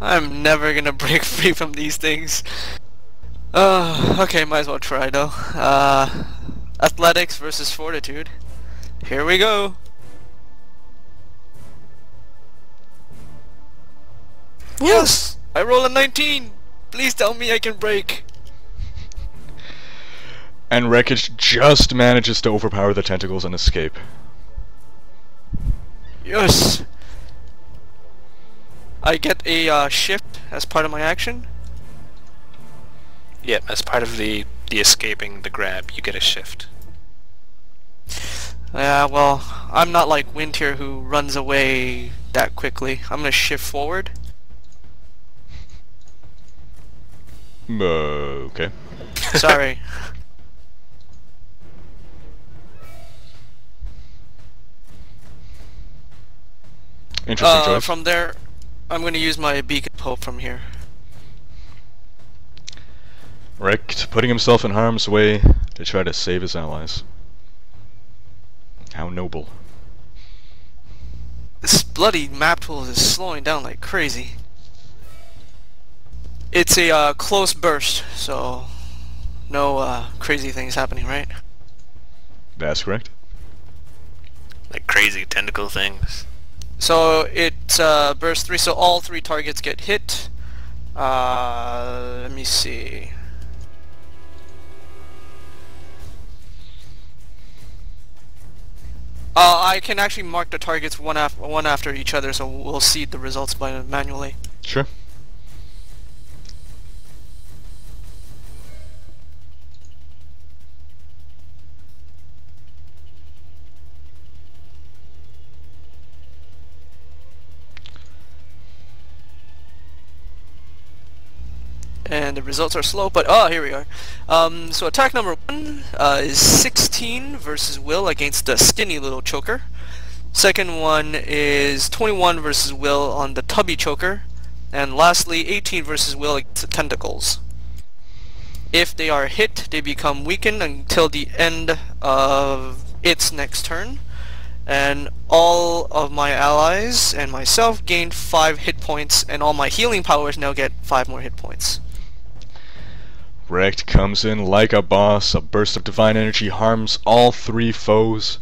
I'm never gonna break free from these things. Okay, might as well try though. Athletics versus fortitude. Here we go. Yes! I roll a 19! Please tell me I can break. And Wreckage just manages to overpower the tentacles and escape. Yes! I get a shift as part of my action. Yep, as part of the escaping the grab, you get a shift. Yeah, well, I'm not like Wind here who runs away that quickly. I'm gonna shift forward. Okay. Sorry. Interesting choice. From there, I'm gonna use my Beacon of Hope from here. Wrecked, putting himself in harm's way to try to save his allies. How noble. This bloody map tool is slowing down like crazy. It's a close burst, so no crazy things happening, right? That's correct. Like crazy tentacle things. So it burst 3, so all 3 targets get hit. Let me see. I can actually mark the targets one after each other, so we'll see the results manually. Sure. And the results are slow, but here we are. So attack number 1 is 16 versus Will against the skinny little choker. Second one is 21 versus Will on the tubby choker. And lastly, 18 versus Will against the tentacles. If they are hit, they become weakened until the end of its next turn. And all of my allies and myself gain 5 hit points, and all my healing powers now get 5 more hit points. Wrecked comes in like a boss. A burst of divine energy harms all 3 foes.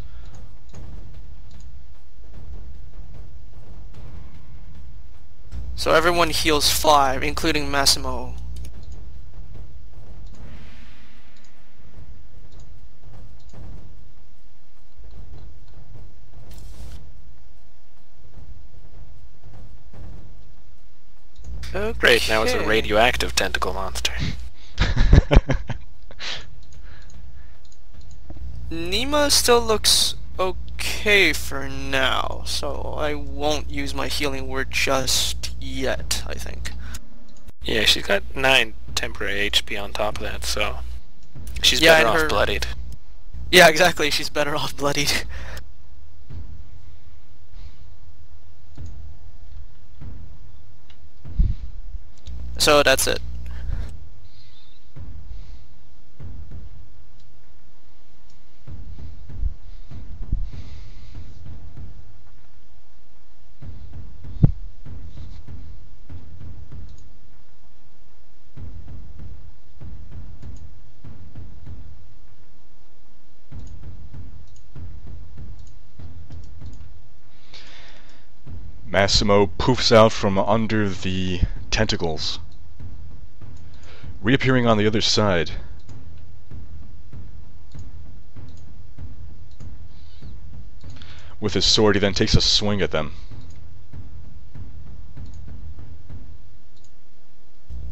So everyone heals 5, including Massimo. Okay. Great, now it's a radioactive tentacle monster. Nima still looks okay for now, so I won't use my healing word just yet, I think. Yeah, she's got 9 temporary HP on top of that, so she's Yeah, better and off bloodied. Yeah, exactly, she's better off bloodied. So that's it. Massimo poofs out from under the tentacles, reappearing on the other side. With his sword, he then takes a swing at them.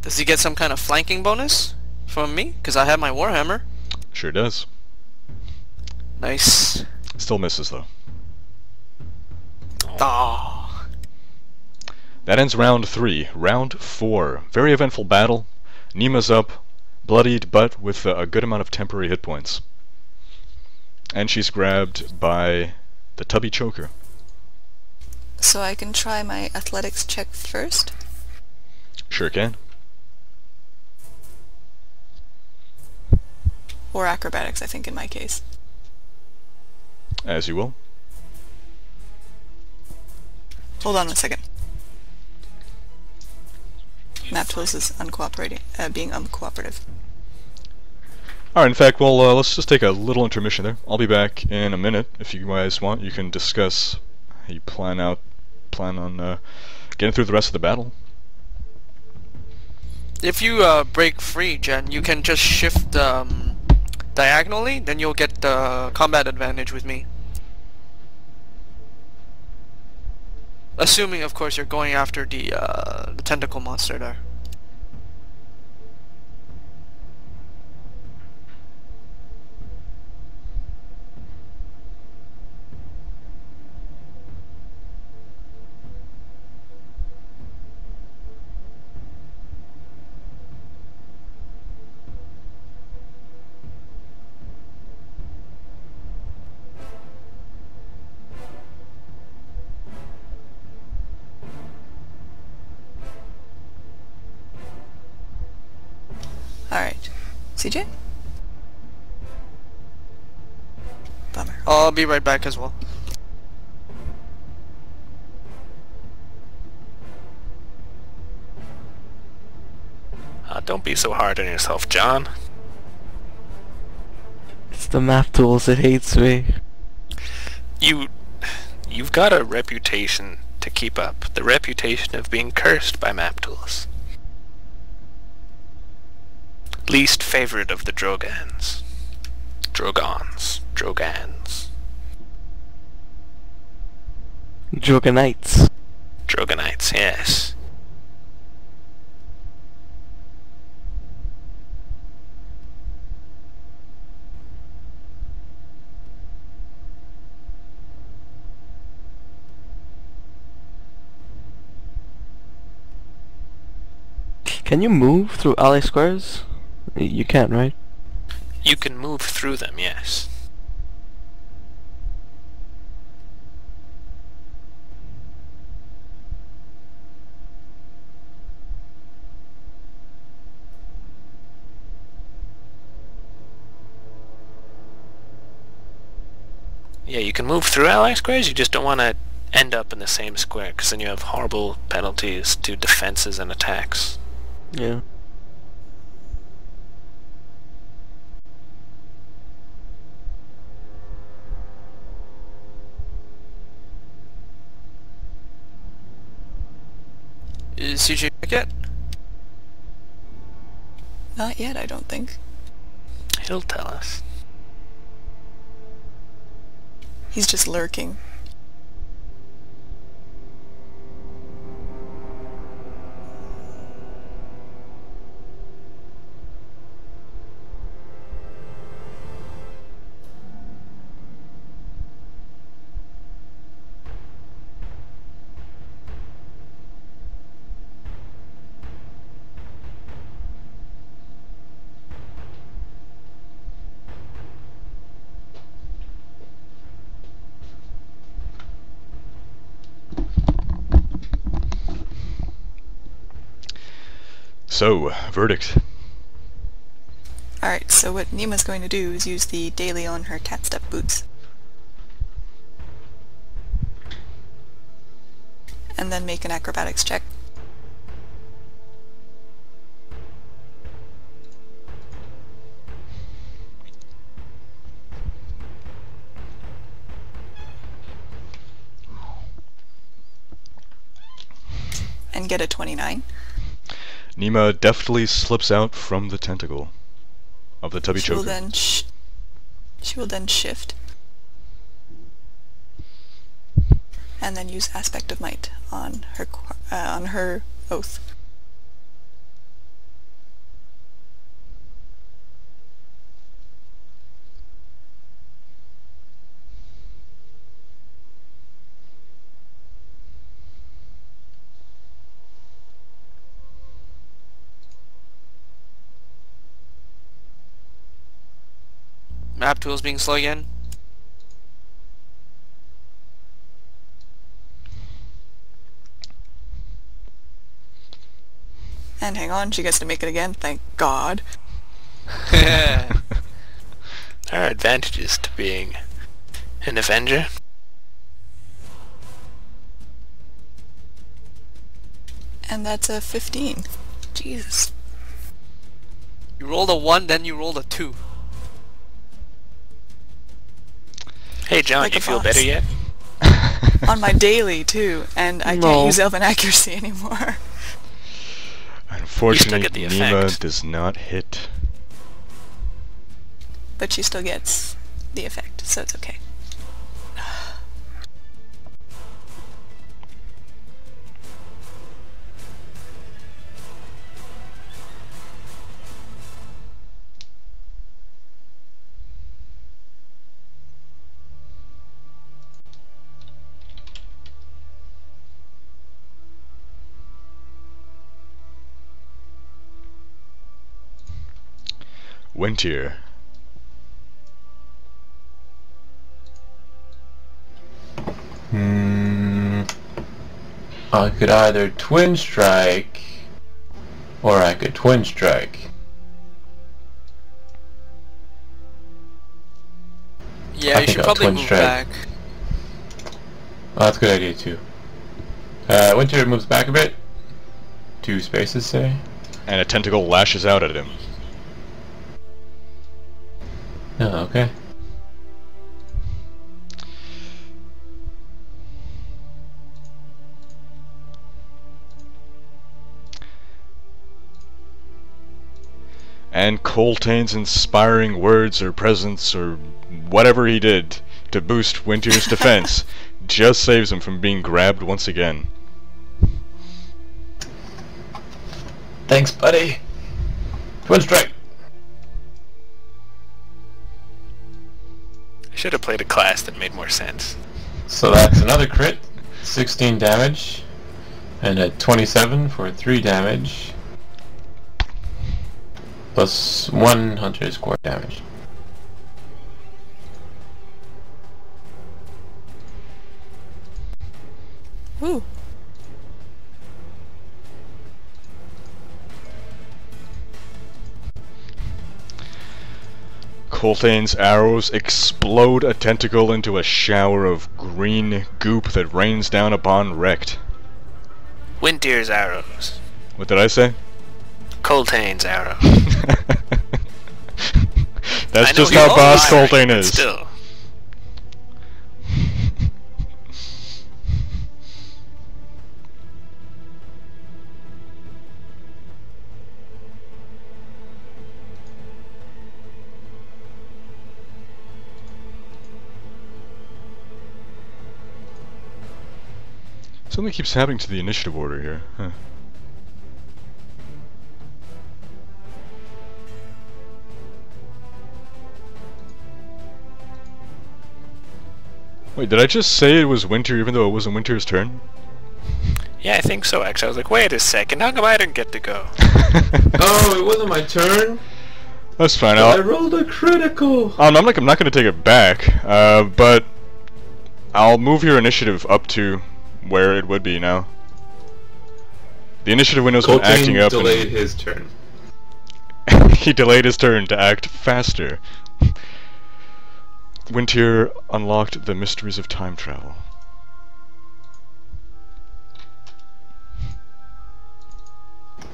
Does he get some kind of flanking bonus from me? Because I have my Warhammer. Sure does. Nice. Still misses, though. Oh. That ends round 3. Round 4. Very eventful battle. Nima's up, bloodied, but with a good amount of temporary hit points. And she's grabbed by the tubby choker. So I can try my athletics check first? Sure can. Or acrobatics, I think, in my case. As you will. Hold on one second. Map Tools is uncooperating, being uncooperative. Alright, in fact, well, let's just take a little intermission there. I'll be back in a minute. If you guys want, you can discuss how you plan on getting through the rest of the battle. If you break free, Jen, you can just shift diagonally, then you'll get the combat advantage with me. Assuming, of course, you're going after the tentacle monster there. Alright. CJ? Bummer. I'll be right back as well. Don't be so hard on yourself, John. It's the Map Tools, it hates me. You've got a reputation to keep up. The reputation of being cursed by Map Tools. Least favorite of the Drogans. Drogans. Droganites. Droganites, yes. Can you move through ally squares? You can, right? You can move through them, yes. Yeah, you can move through ally squares, you just don't want to end up in the same square, because then you have horrible penalties to defenses and attacks. Yeah. Is CJ back yet? Not yet, I don't think. He'll tell us. He's just lurking. So, verdict. Alright, so what Nima's going to do is use the daily on her cat step boots. And then make an acrobatics check. And get a 29. Nima deftly slips out from the tentacle of the tubby choker. She will then shift. And then use Aspect of Might on her oath. Map tools being slow again. And hang on, she gets to make it again, thank God. There are advantages to being an Avenger. And that's a 15. Jesus. You rolled a 1, then you rolled a 2. Hey John, Like you a feel boss. better yet? On my daily, too, and I No. can't use Elven Accuracy anymore. Unfortunately, get the Nima effect. does not hit. But she still gets the effect, so it's okay. Wintier. I could either twin strike, or I could twin strike. Yeah, I you think should I'll probably twin move strike. back. Oh, that's a good idea too. Winter moves back a bit. 2 spaces, say. And a tentacle lashes out at him. Oh, okay. And Coltaine's inspiring words or presence or whatever he did to boost Wintier's defense just saves him from being grabbed once again. Thanks, buddy. Twin strike. I should have played a class that made more sense. So that's another crit. 16 damage. And a 27 for 3 damage. Plus 1 hunter's core damage. Woo. Coltaine's arrows explode a tentacle into a shower of green goop that rains down upon Wrecked. Wintier's arrows. What did I say? Coltaine's arrow. That's I know just you're how all boss lying, Coltaine but is. Still. Something keeps happening to the initiative order here. Huh. Wait, did I just say it was Winter even though it wasn't Winter's turn? Yeah, I think so, actually. I was like, wait a second, how come I didn't get to go? Oh, it wasn't my turn? That's fine. I rolled a critical! Oh, no, I'm not gonna take it back, but I'll move your initiative up to where it would be now. The initiative window's been acting up delayed his turn. he delayed his turn to act faster. Wintier unlocked the mysteries of time travel.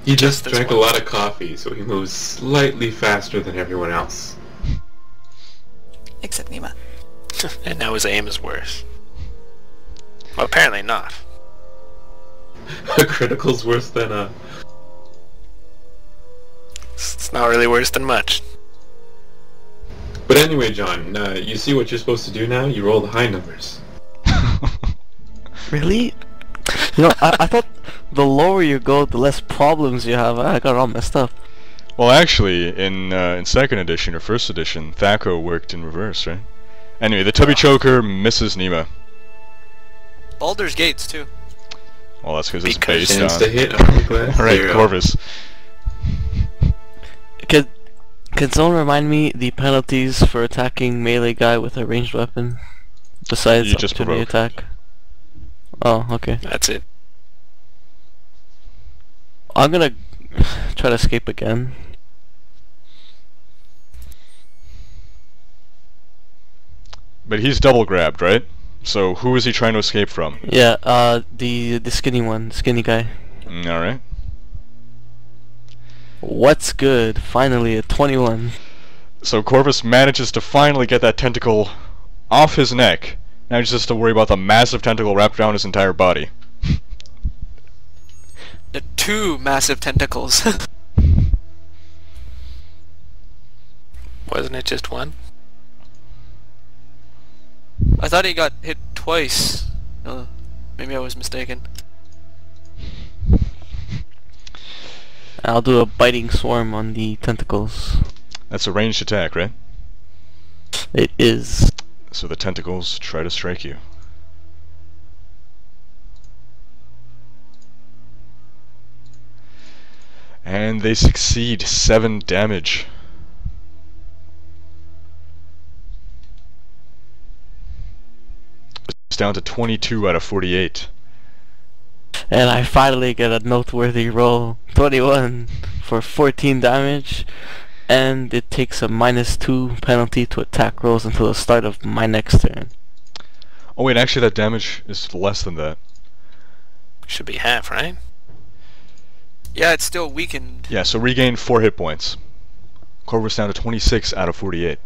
He just this drank one. a lot of coffee, so he moves slightly faster than everyone else. Except Nima. And now his aim is worse. Well, apparently not. A critical's worse than a... It's not really worse than much. But anyway, John, you see what you're supposed to do now? You roll the high numbers. Really? You know, I thought the lower you go, the less problems you have. I got it all messed up. Well, actually, in 2nd edition or 1st edition, Thaco worked in reverse, right? Anyway, the Tubby Choker misses Nima. Baldur's Gates, too. Well, that's because it's Because based Chance on... to hit armor class. There Right, you go. Corvus. Can someone remind me the penalties for attacking melee guy with a ranged weapon? Besides You just opportunity provoke. attack. Oh, okay. That's it. I'm gonna try to escape again. But he's double grabbed, right? So who is he trying to escape from? Yeah, the skinny one, skinny guy. Alright. What's good? Finally a 21. So Corvus manages to finally get that tentacle off his neck. Now he just has to worry about the massive tentacle wrapped around his entire body. The two massive tentacles. Wasn't it just one? I thought he got hit twice. Maybe I was mistaken. I'll do a biting swarm on the tentacles. That's a ranged attack, right? It is. So the tentacles try to strike you. And they succeed. 7 damage. It's down to 22 out of 48. And I finally get a noteworthy roll. 21 for 14 damage. And it takes a -2 penalty to attack rolls until the start of my next turn. Oh wait, actually that damage is less than that. Should be half, right? Yeah, it's still weakened. Yeah, so regain 4 hit points. Corvus down to 26 out of 48.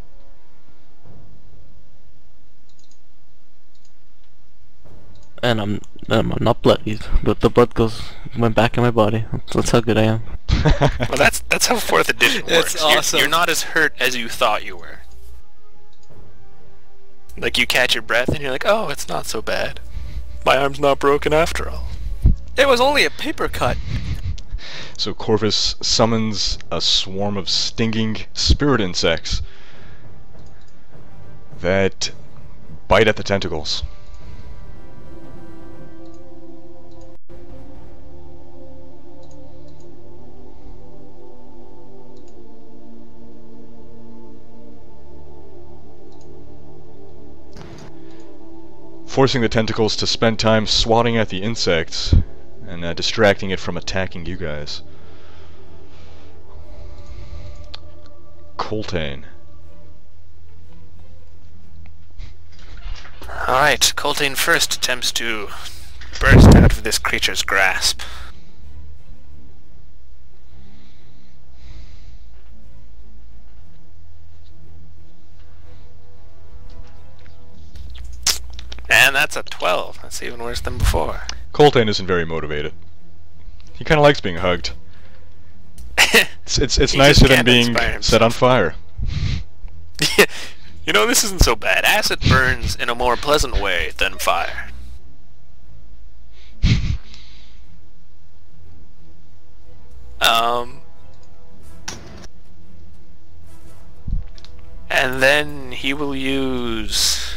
And I'm not bloodied, but the blood went back in my body. That's how good I am. Well, that's how 4th edition That's works. awesome. You're not as hurt as you thought you were. Like you catch your breath and you're like, oh, it's not so bad. My arm's not broken after all. It was only a paper cut. So Corvus summons a swarm of stinging spirit insects that bite at the tentacles. Forcing the tentacles to spend time swatting at the insects and distracting it from attacking you guys. Coltaine. Alright, Coltaine first attempts to burst out of this creature's grasp. And that's a 12. That's even worse than before. Coltaine isn't very motivated. He kind of likes being hugged. It's He nicer just than can't being inspire set on fire. You know, this isn't so bad. Acid burns in a more pleasant way than fire. And then he will use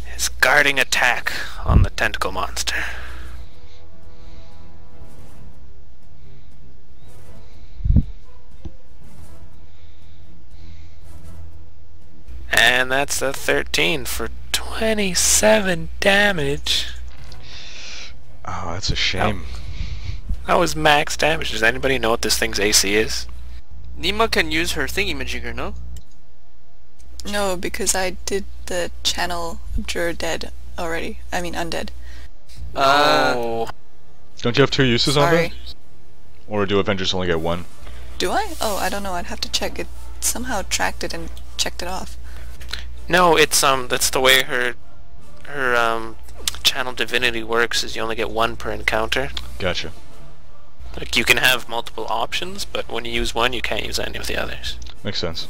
his guarding attack on the tentacle monster. And that's a 13 for 27 damage. Oh, that's a shame. That was max damage. Does anybody know what this thing's AC is? Nima can use her thingy-majigger, no? No, because I did the channel Abjure dead already. I mean undead. Oh. Don't you have 2 uses on Sorry. that? Or do Avengers only get 1? Do I? Oh, I don't know. I'd have to check. It somehow tracked it and checked it off. No, it's that's the way her channel divinity works, is you only get 1 per encounter. Gotcha. Like you can have multiple options, but when you use one you can't use any of the others. Makes sense.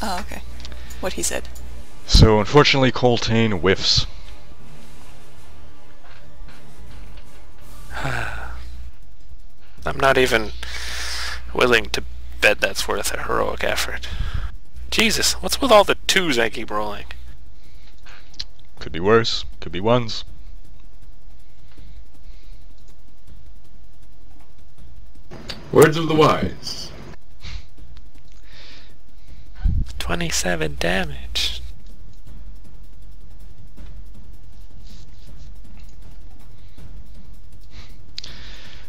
Oh, okay. What he said. So unfortunately Coltaine whiffs. I'm not even willing to bet that's worth a heroic effort. Jesus, what's with all the 2s I keep rolling? Could be worse, could be 1s. Words of the wise. 27 damage.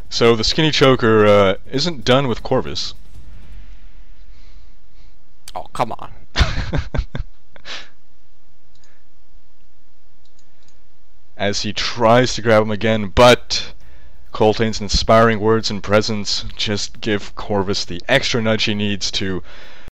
So the skinny choker isn't done with Corvus. Oh, come on. As he tries to grab him again, but Coltaine's inspiring words and presence just give Corvus the extra nudge he needs to